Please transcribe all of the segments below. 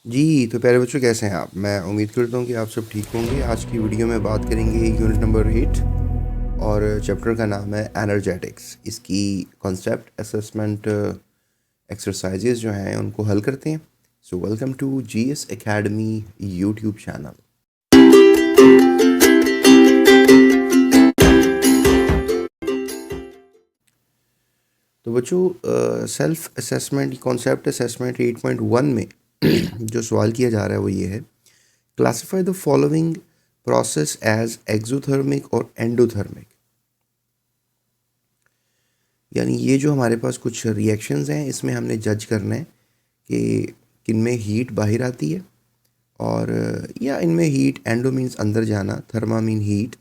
जी, तो प्यारे बच्चों कैसे हैं आप? मैं उम्मीद करता हूँ कि आप सब ठीक होंगे। आज की वीडियो में बात करेंगे यूनिट नंबर 8 और चैप्टर का नाम है एनर्जेटिक्स। इसकी कॉन्सेप्ट असेसमेंट एक्सरसाइजेज जो हैं उनको हल करते हैं। So welcome to GS academy YouTube channel. तो बच्चों सेल्फ असेसमेंट कॉन्सेप्ट असेसमेंट 8.1 में जो सवाल किया जा रहा है वो ये है, classify the following process as exothermic और एंडोथर्मिक। यानी ये जो हमारे पास कुछ रिएक्शंस हैं इसमें हमने जज करना है कि किन में हीट बाहर आती है और या इनमें हीट, एंडो मीन्स अंदर जाना, थर्मा मीन हीट,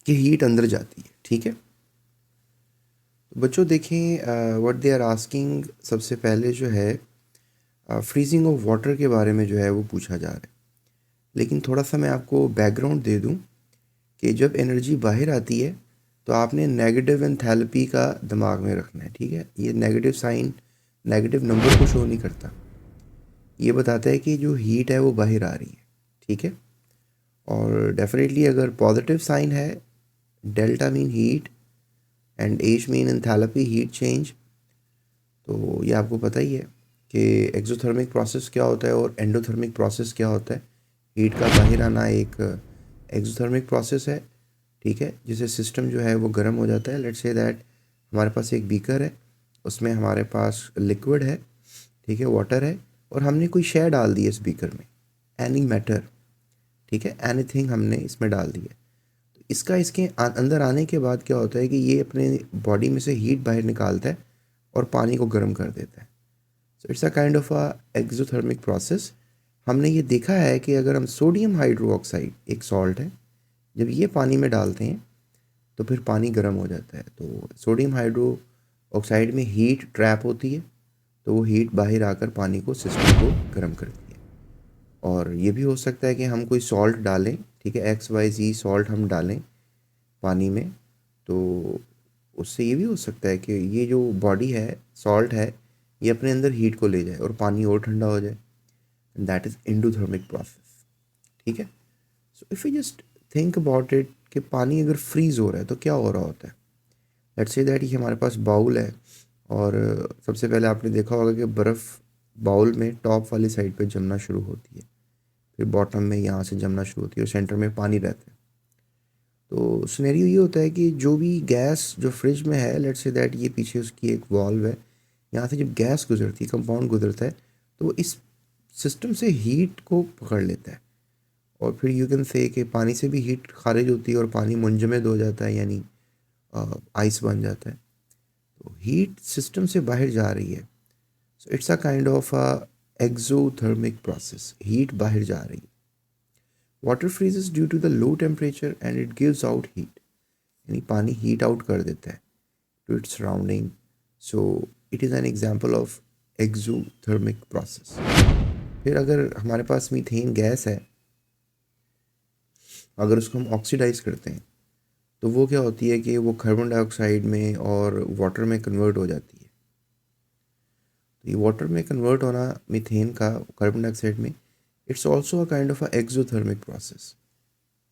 कि हीट अंदर जाती है। ठीक है, तो बच्चों देखें व्हाट दे आर आस्किंग। सबसे पहले जो है फ्रीजिंग ऑफ वाटर के बारे में जो है वो पूछा जा रहा है। लेकिन थोड़ा सा मैं आपको बैकग्राउंड दे दूं कि जब एनर्जी बाहर आती है तो आपने नेगेटिव एंथैल्पी का दिमाग में रखना है। ठीक है, ये नेगेटिव साइन, नेगेटिव नंबर को शो नहीं करता, ये बताता है कि जो हीट है वो बाहर आ रही है। ठीक है, और डेफिनेटली अगर पॉजिटिव साइन है, delta mean heat and H mean enthalpy heat change, तो ये आपको पता ही है कि एक्सोथर्मिक प्रोसेस क्या होता है और एंडोथर्मिक प्रोसेस क्या होता है। हीट का बाहर आना एक एक्सोथर्मिक प्रोसेस है। ठीक है, जिससे सिस्टम जो है वो गर्म हो जाता है। लेट्स से दैट हमारे पास एक बीकर है, उसमें हमारे पास लिक्विड है, ठीक है, वाटर है, और हमने कोई शय डाल दी है इस बीकर में, एनी मैटर, ठीक है, एनीथिंग हमने इसमें डाल दी है। तो इसका इसके अंदर आने के बाद क्या होता है कि ये अपने बॉडी में से हीट बाहर निकालता है और पानी को गर्म कर देता है। So it's a kind of a exothermic process. हमने ये देखा है कि अगर हम सोडियम हाइड्रो ऑक्साइड, एक सॉल्ट है, जब ये पानी में डालते हैं तो फिर पानी गर्म हो जाता है। तो सोडियम हाइड्रो ऑक्साइड में हीट ट्रैप होती है, तो वो हीट बाहर आकर पानी को, सिस्टम को गर्म करती है। और ये भी हो सकता है कि हम कोई सॉल्ट डालें, ठीक है, XYZ सॉल्ट हम डालें पानी में, तो उससे ये भी हो सकता है कि ये जो बॉडी है, सॉल्ट है, ये अपने अंदर हीट को ले जाए और पानी और ठंडा हो जाए। That is endothermic process. ठीक है, so if you just think about it कि पानी अगर फ्रीज़ हो रहा है तो क्या हो रहा होता है। लेट्स से दैट ये हमारे पास बाउल है और सबसे पहले आपने देखा होगा कि बर्फ़ बाउल में टॉप वाली साइड पे जमना शुरू होती है, फिर बॉटम में यहाँ से जमना शुरू होती है और सेंटर में पानी रहता है। तो सिनेरियो ये होता है कि जो भी गैस जो फ्रिज में है, लेट्स से दैट ये पीछे उसकी एक वॉल्व है, यहाँ से जब गैस गुजरती है, कंपाउंड गुजरता है, तो वो इस सिस्टम से हीट को पकड़ लेता है और फिर यू कैन से कि पानी से भी हीट खारिज होती है और पानी मुंजमद हो जाता है, यानी आइस बन जाता है। तो हीट सिस्टम से बाहर जा रही है। So it's a kind of a exothermic process, heat बाहर जा रही है। Water freezes due to the low temperature and it gives out heat, यानी पानी हीट आउट कर देता है to its surrounding. So it is an example of exothermic process. फिर अगर हमारे पास मीथेन गैस है, अगर उसको हम ऑक्सीडाइज करते हैं तो वो क्या होती है कि वो कार्बन डाइऑक्साइड में और वाटर में कन्वर्ट हो जाती है। तो ये वाटर में कन्वर्ट होना मीथेन का कार्बन डाइऑक्साइड में, it's also a kind of a exothermic process.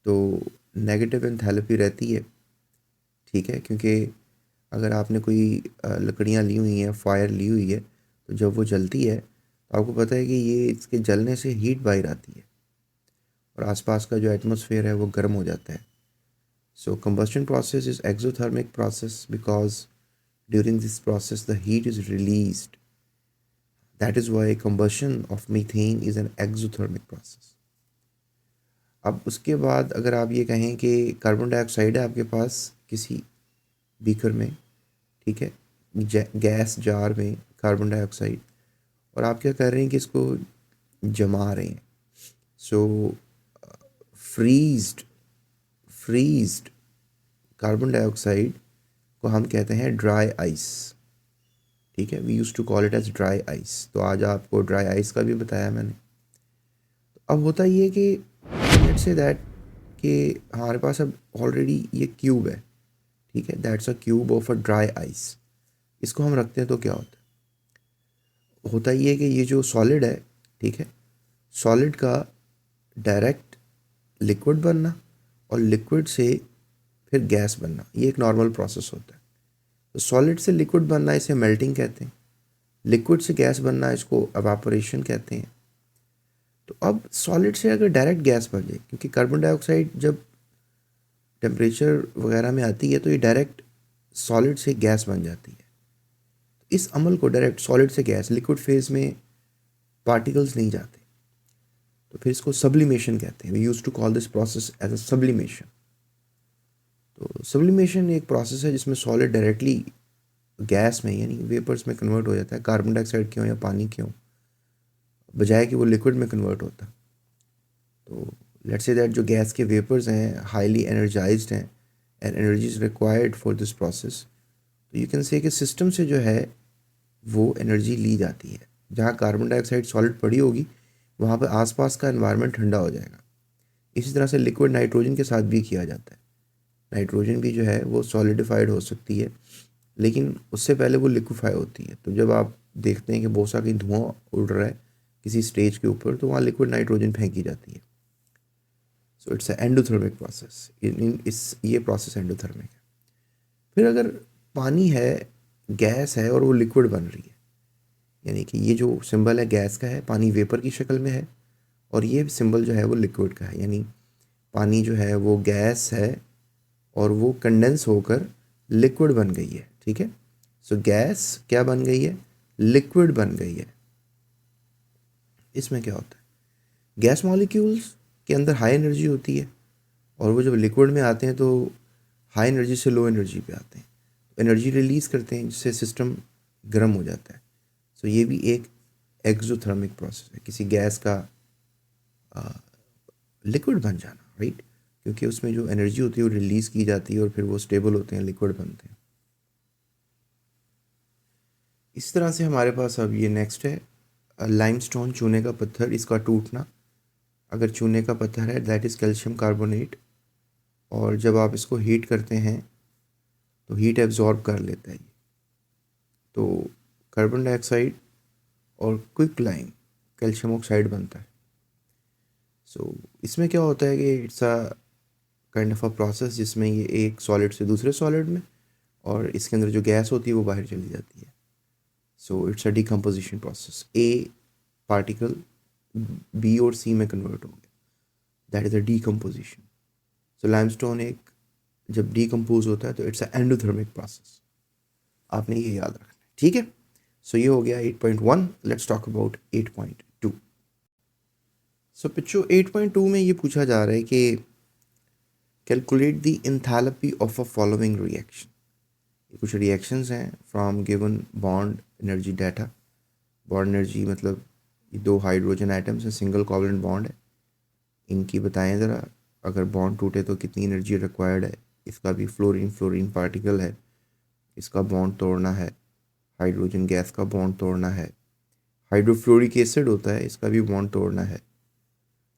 तो नेगेटिव एंथैल्पी रहती है, ठीक है, क्योंकि अगर आपने कोई लकड़ियाँ ली हुई हैं, फायर ली हुई है, तो जब वो जलती है तो आपको पता है कि ये इसके जलने से हीट बाहर आती है और आसपास का जो एटमॉस्फेयर है वो गर्म हो जाता है। सो combustion process is exothermic process because during this process the heat is released. That is why combustion of methane is an exothermic process. अब उसके बाद अगर आप ये कहें कि कार्बन डाइऑक्साइड है आपके पास किसी बीकर में, ठीक है, गैस जार में कार्बन डाइऑक्साइड, और आप क्या कर रहे हैं कि इसको जमा रहे हैं। So freezed freezed carbon dioxide को हम कहते हैं ड्राई आइस। ठीक है, we use to call it as dry ice. तो आज आपको ड्राई आइस का भी बताया मैंने। तो अब होता ये है कि लेट्स से दैट कि हमारे पास अब ऑलरेडी ये क्यूब है, ठीक है, that's a cube of a dry ice. इसको हम रखते हैं तो क्या होता है, होता ये है कि ये जो सॉलिड है, ठीक है, सॉलिड का डायरेक्ट लिक्विड बनना और लिक्विड से फिर गैस बनना, ये एक नॉर्मल प्रोसेस होता है। तो सॉलिड से लिक्विड बनना इसे मेल्टिंग कहते हैं, लिक्विड से गैस बनना इसको एवापोरेशन कहते हैं। तो अब सॉलिड से अगर डायरेक्ट गैस बन जाए, क्योंकि कार्बन डाइऑक्साइड जब टेम्परेचर वगैरह में आती है तो ये डायरेक्ट सॉलिड से गैस बन जाती है। इस अमल को डायरेक्ट सॉलिड से गैस, लिक्विड फेज में पार्टिकल्स नहीं जाते, तो फिर इसको सब्लिमेशन कहते हैं। We use to call this process as a sublimation. तो सब्लिमेशन एक प्रोसेस है जिसमें सॉलिड डायरेक्टली गैस में यानी वेपर्स में कन्वर्ट हो जाता है, कार्बन डाइऑक्साइड के हो या पानी के हो, बजाय कि वो लिक्विड में कन्वर्ट होता। तो लेट्स से दैट जो गैस के वेपर्स हैं हाईली एनर्जाइज्ड हैं and energy is required for this process, तो यू कैन से कि सिस्टम से जो है वो एनर्जी ली जाती है। जहाँ कार्बन डाइऑक्साइड सॉलिड पड़ी होगी वहाँ पर आसपास का एनवायरनमेंट ठंडा हो जाएगा। इसी तरह से लिक्विड नाइट्रोजन के साथ भी किया जाता है। नाइट्रोजन भी जो है वो सॉलिडिफाइड हो सकती है, लेकिन उससे पहले वो लिक्विफाई होती है। तो जब आप देखते हैं कि बहुत सा कहीं धुआं उड़ रहा है किसी स्टेज के ऊपर, तो वहाँ लिक्विड नाइट्रोजन फेंकी जाती है। So it's endothermic process. ये प्रोसेस एंडोथर्मिक है। फिर अगर पानी है, गैस है और वो लिक्विड बन रही है, यानी कि ये जो सिंबल है गैस का है, पानी वेपर की शक्ल में है, और ये सिंबल जो है वो लिक्विड का है, यानी पानी जो है वो गैस है और वो कंडेंस होकर लिक्विड बन गई है। ठीक है, सो गैस क्या बन गई है, लिक्विड बन गई है। इसमें क्या होता है, गैस मॉलिक्यूल्स के अंदर हाई एनर्जी होती है और वो जब लिक्विड में आते हैं तो हाई एनर्जी से लो एनर्जी पे आते हैं, एनर्जी रिलीज़ करते हैं जिससे सिस्टम गर्म हो जाता है। सो ये भी एक एक्सोथर्मिक प्रोसेस है, किसी गैस का लिक्विड बन जाना, राइट, क्योंकि उसमें जो एनर्जी होती है वो रिलीज़ की जाती है और फिर वो स्टेबल होते हैं, लिक्विड बनते हैं। इस तरह से हमारे पास अब ये नेक्स्ट है लाइमस्टोन, चूने का पत्थर, इसका टूटना। अगर चूने का पत्थर है दैट इज़ कैल्शियम कार्बोनेट, और जब आप इसको हीट करते हैं तो हीट एब्जॉर्ब कर लेता है ये, तो कार्बन डाइऑक्साइड और क्विक लाइम कैल्शियम ऑक्साइड बनता है। सो इसमें क्या होता है कि it's a kind of a process जिसमें ये एक सॉलिड से दूसरे सॉलिड में, और इसके अंदर जो गैस होती है वो बाहर चली जाती है। So it's a decomposition process. A particle b और सी में कन्वर्ट हो गया, that is a decomposition. So limestone एक जब डिकम्पोज होता है तो इट्स अ एंडोथर्मिक प्रोसेस। आपने ये याद रखना है, ठीक है। सो ये हो गया 8.1। Let's talk about 8.2। सो बच्चों 8.2 में ये पूछा जा रहा है कि calculate the enthalpy of a following reaction. ये कुछ रिएक्शंस हैं from given bond energy data. Bond energy मतलब ये दो हाइड्रोजन आइटम्स हैं, सिंगल कोवलेंट बॉन्ड है, इनकी बताएं ज़रा, अगर बॉन्ड टूटे तो कितनी एनर्जी रिक्वायर्ड है। इसका भी फ्लोरीन फ्लोरीन पार्टिकल है, इसका बॉन्ड तोड़ना है, हाइड्रोजन गैस का बॉन्ड तोड़ना है, हाइड्रोफ्लोरिक एसिड होता है इसका भी बॉन्ड तोड़ना है,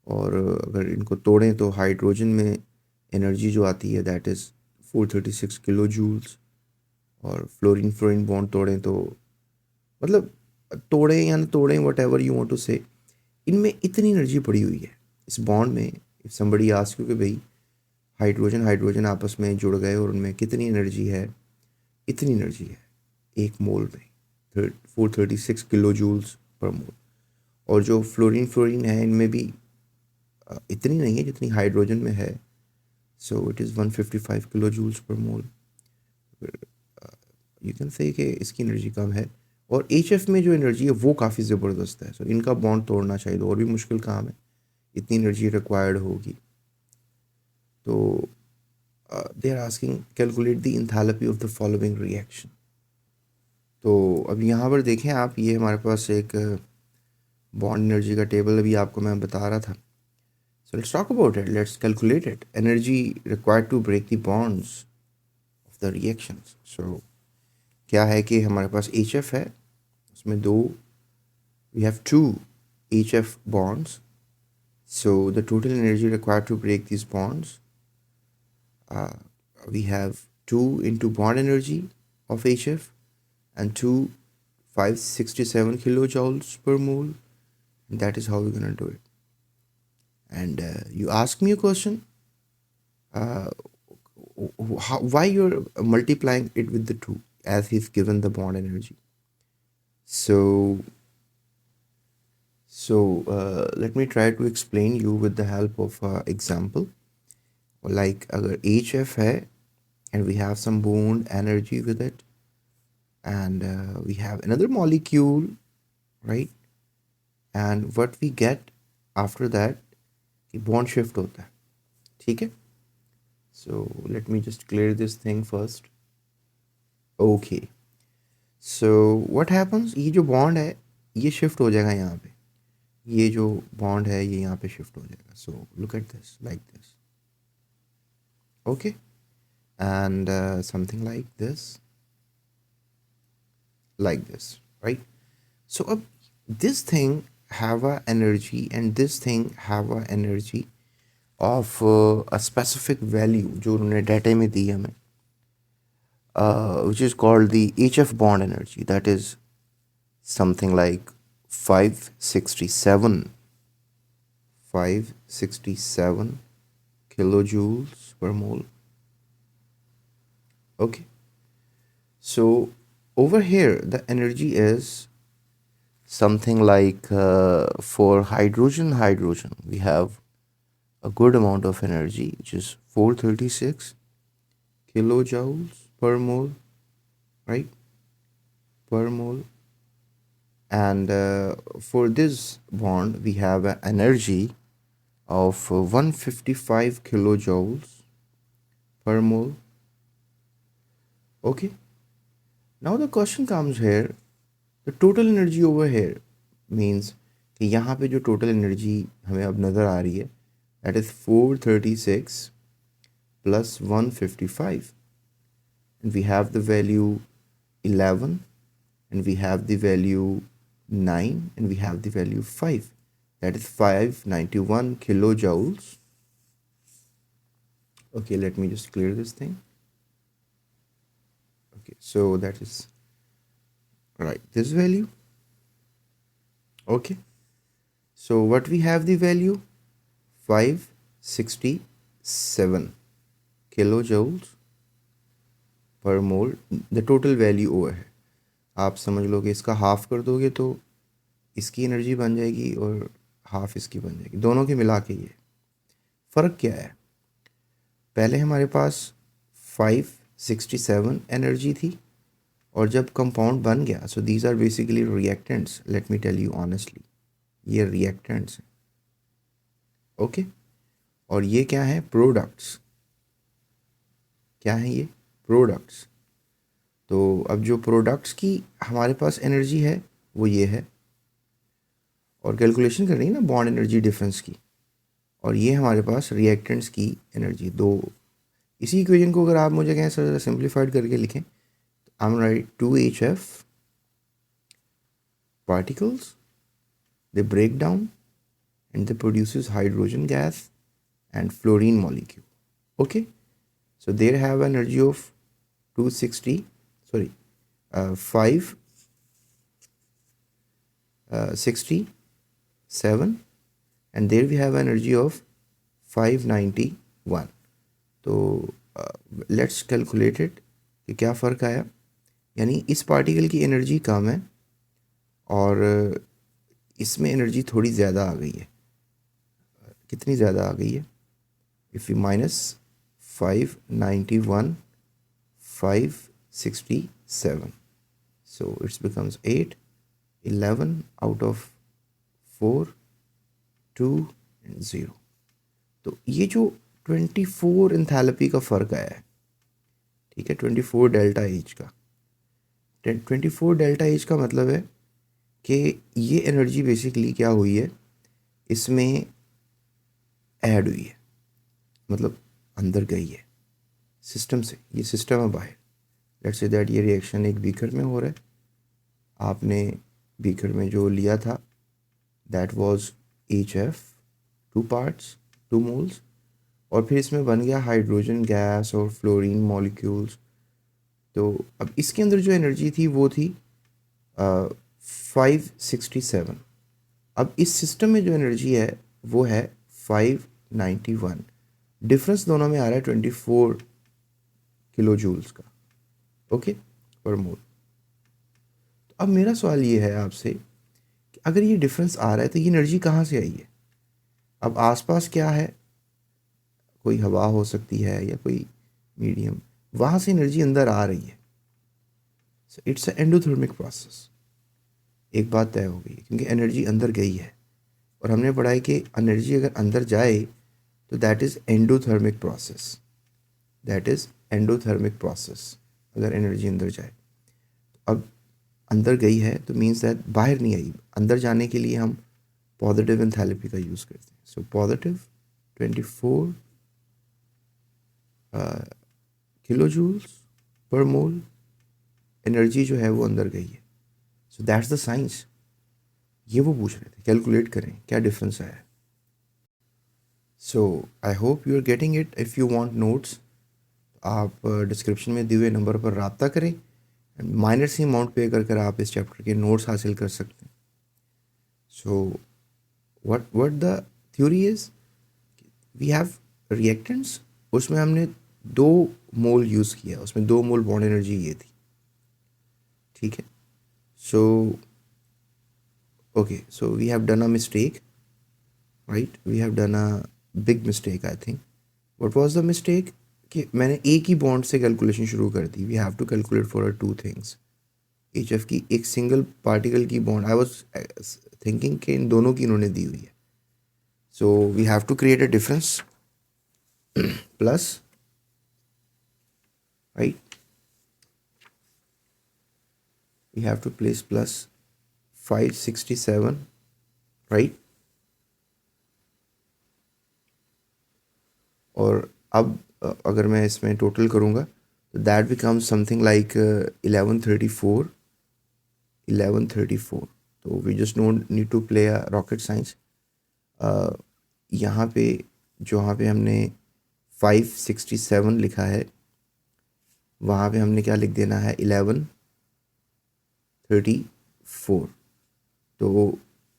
और अगर इनको तोड़ें तो हाइड्रोजन में एनर्जी जो आती है दैट इज़ 436 किलो जूल्स, और फ्लोरीन फ्लोरीन बॉन्ड तोड़ें तो मतलब तोड़ें या ना तोड़ें, whatever you want to say, इनमें इतनी एनर्जी पड़ी हुई है इस बॉन्ड में। इफ समबडी आस्क यू कि भाई हाइड्रोजन हाइड्रोजन आपस में जुड़ गए और उनमें कितनी एनर्जी है, इतनी एनर्जी है एक मोल में 436 किलो जूल्स पर मोल। और जो फ्लोरीन फ्लोरीन है इनमें भी इतनी नहीं है जितनी हाइड्रोजन में है, so it is 155 kilo joules per mole. You can say कि इसकी एनर्जी कम है, और एच में जो एनर्जी है वो काफ़ी ज़बरदस्त है। सो इनका बॉन्ड तोड़ना चाहिए तो और भी मुश्किल काम है, इतनी एनर्जी रिक्वायर्ड होगी। तो they are asking calculate the enthalpy of the following reaction. तो अब यहाँ पर देखें आप, ये हमारे पास एक बॉन्ड एनर्जी का टेबल अभी आपको मैं बता रहा था। So let's talk about it, let's calculate it. Energy required to break the bonds of the reactions. So क्या है कि हमारे पास एच एफ है, उसमें दो, we have two H F bonds. So the total energy required to break these bonds, we have 2 into bond energy of HF and 2 567 kilojoules per mole. And that is how we're gonna do it. And you ask me a question, why you're multiplying it with the 2 as he's given the bond energy. So let me try to explain you with the help of example. Like अगर HF है and we have some bond energy with it, and we have another molecule, right? And what we get after that, कि bond shift होता है, ठीक है? So let me just clear this thing first. Okay. So what happens, ये जो bond है ये shift हो जाएगा यहाँ पे, ये जो bond है ये यहाँ पे shift हो जाएगा. So look at this like this. Okay. And something like this, right? So this thing have a energy and this thing have a energy of a specific value जो उन्होंने data में दी हमें, which is called the HF bond energy. That is something like 567 kilojoules per mole. Okay. So over here the energy is something like for hydrogen we have a good amount of energy, which is 436 kilojoules per mole, right? Per mole. And for this bond we have an energy of 155 kilojoules per mole. Okay. Now the question comes here, the total energy over here means कि यहाँ पे जो total energy हमें अब नज़र आ रही है, that is 436 plus 155, and we have the value 11, and we have the value 9, and we have the value 5, that is 591 kilojoules. Okay, let me just clear this thing. Okay, so that is right, this value. Okay, so what we have the value 567 kilojoules per mole, the total value over है. आप समझ लो कि इसका half कर दोगे तो इसकी energy बन जाएगी और हाफ इसकी बन जाएगी, दोनों के मिला के. ये फ़र्क क्या है, पहले हमारे पास 567 एनर्जी थी और जब कंपाउंड बन गया, so these are basically reactants. Let me tell you honestly, ये रिएक्टेंट्स हैं. ओके, और ये क्या है, प्रोडक्ट्स. क्या है ये, प्रोडक्ट्स. तो अब जो प्रोडक्ट्स की हमारे पास एनर्जी है वो ये है, और कैलकुलेशन कर रही है ना बॉन्ड एनर्जी डिफरेंस की, और ये हमारे पास रिएक्टेंट्स की एनर्जी. दो इसी इक्वेशन को अगर आप मुझे कहें सर सिंप्लीफाइड करके लिखें, I'm write 2HF particles, they break down and they produces hydrogen gas and fluorine molecule. Okay, so they have energy of 567, and there we have energy of 591. तो लेट्स कैलकुलेट इट कि क्या फ़र्क आया. यानी इस particle की energy कम है और इसमें एनर्जी थोड़ी ज़्यादा आ गई है. कितनी ज़्यादा आ गई है, if you minus 591 567, so it's becomes 8 11 out of 4 2 and 0. तो ये जो 24 एंथैल्पी का फ़र्क आया है, ठीक है, 24 डेल्टा एच का. 24 डेल्टा एच का मतलब है कि ये एनर्जी बेसिकली क्या हुई है, इसमें ऐड हुई है, मतलब अंदर गई है सिस्टम से. ये सिस्टम है बाहर. लेट्स से दैट ये रिएक्शन एक बीकर में हो रहा है. आपने बीकर में जो लिया था that was HF 2 parts 2 moles, और फिर इसमें बन गया हाइड्रोजन गैस और फ्लोरीन मॉलिक्यूल्स. तो अब इसके अंदर जो एनर्जी थी वो थी 567। अब इस सिस्टम में जो एनर्जी है वो है 591। डिफरेंस दोनों में आ रहा है 24 किलो जूल्स का, ओके, पर मोल। तो अब मेरा सवाल ये है आपसे कि अगर ये डिफरेंस आ रहा है तो ये एनर्जी कहाँ से आई है? अब आसपास क्या है, कोई हवा हो सकती है या कोई मीडियम, वहाँ से एनर्जी अंदर आ रही है। So it's a endothermic process. एक बात तय हो गई है क्योंकि एनर्जी अंदर गई है, और हमने पढ़ा है कि एनर्जी अगर अंदर जाए तो that is endothermic process. That is endothermic process, अगर एनर्जी अंदर जाए। अब अंदर गई है तो मीन्स दैट बाहर नहीं आई। अंदर जाने के लिए हम पॉजिटिव एंथैल्पी का यूज़ करते हैं। So positive 24 kilo joules per मोल एनर्जी जो है वो अंदर गई है। So that's the science. ये वो पूछ रहे थे, कैलकुलेट करें क्या डिफरेंस आया है। So I hope you are getting it. If you want notes, आप डिस्क्रिप्शन में दिए हुए नंबर पर रब्ता करें। माइनर सी अमाउंट पे कर आप इस चैप्टर के नोट्स हासिल कर सकते हैं। So what the theory is, we have reactants, उसमें हमने 2 मोल यूज़ किया, उसमें 2 मोल बॉन्ड एनर्जी ये थी, ठीक है। So okay, so we have done a mistake, right, we have done a big mistake I think. What was the mistake कि मैंने एक ही बॉन्ड से कैलकुलेशन शुरू कर दी। We have to calculate for two things. H F की एक सिंगल पार्टिकल की बॉन्ड, आई वाज थिंकिंग कि इन दोनों की इन्होंने दी हुई है। So we have to create a difference plus, right, we have to place plus 567, right? और अब अगर मैं इसमें टोटल करूँगा तो दैट बिकम्स समथिंग लाइक 1134। तो we just don't need to play a rocket science. यहाँ पे जहाँ पे हमने 567 लिखा है, वहाँ पे हमने क्या लिख देना है, 1134। तो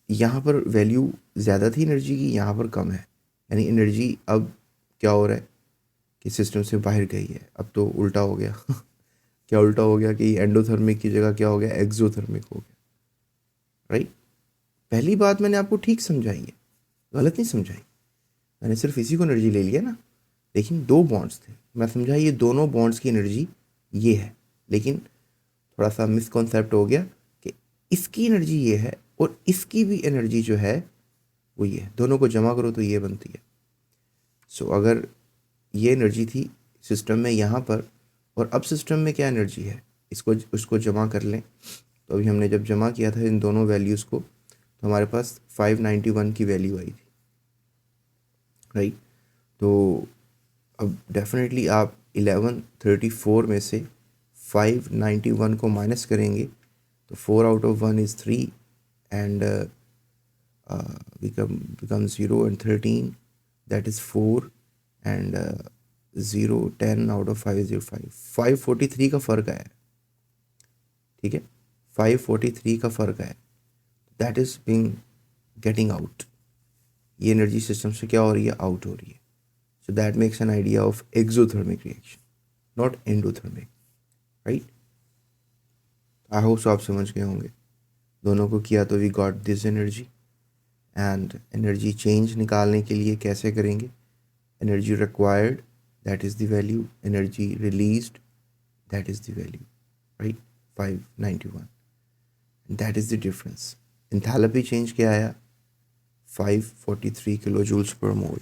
यहाँ पर वैल्यू ज़्यादा थी एनर्जी की, यहाँ पर कम है। यानी एनर्जी अब क्या हो रहा है कि सिस्टम से बाहर गई है। अब तो उल्टा हो गया क्या उल्टा हो गया कि एंडोथर्मिक की जगह क्या हो गया, एक्सोथर्मिक हो गया, राइट। पहली बात मैंने आपको ठीक समझाई है, गलत नहीं समझाई। मैंने सिर्फ इसी को एनर्जी ले लिया ना, लेकिन 2 बॉन्ड्स थे। मैं समझा ये दोनों बॉन्ड्स की एनर्जी ये है, लेकिन थोड़ा सा मिसकॉन्सेप्ट हो गया कि इसकी एनर्जी ये है और इसकी भी एनर्जी जो है वो ये है। दोनों को जमा करो तो ये बनती है। सो अगर ये एनर्जी थी सिस्टम में यहाँ पर, और अब सिस्टम में क्या एनर्जी है, उसको जमा कर लें। तो अभी हमने जब जमा किया था इन दोनों वैल्यूज़ को, तो हमारे पास 591 की वैल्यू आई थी, राइट। तो अब डेफिनेटली आप 1134 में से 591 को माइनस करेंगे तो 4 out of 1 is 3 and become 0 and 13, that is 4 and 0 10 out of 5 is 5। 543 का फ़र्क आया है, ठीक है, 543 का फ़र्क आया। That is being getting out. ये एनर्जी सिस्टम से क्या हो रही है, आउट हो रही है। So that makes an idea of exothermic reaction, not endothermic, right. I hope so आप समझ गए होंगे। दोनों को किया तो we got this energy. And energy change निकालने के लिए कैसे करेंगे, energy required that is the value, energy released that is the value, right, 591। That is the difference. Enthalpy change क्या आया, 543 किलो जूल्स पर मोल।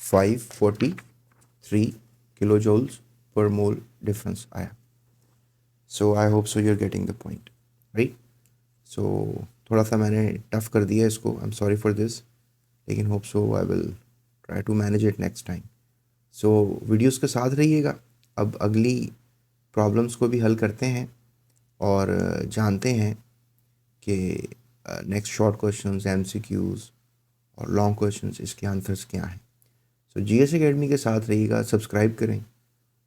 543 kilo joules per mole difference आया। So I hope so you are getting the point, right. So थोड़ा सा मैंने tough कर दिया इसको, I am sorry for this, लेकिन hope so I will try to manage it next time. So videos के साथ रहिएगा। अब अगली प्रॉब्लम्स को भी हल करते हैं और जानते हैं कि नेक्स्ट शॉर्ट क्वेश्चंस, एमसीक्यूज़ और लॉन्ग क्वेश्चंस, इसके आंसर्स क्या हैं। सो जीएस एकेडमी के साथ रहिएगा, सब्सक्राइब करें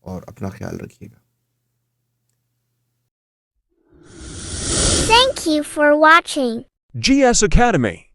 और अपना ख्याल रखिएगा। Thank you for watching. GS Academy.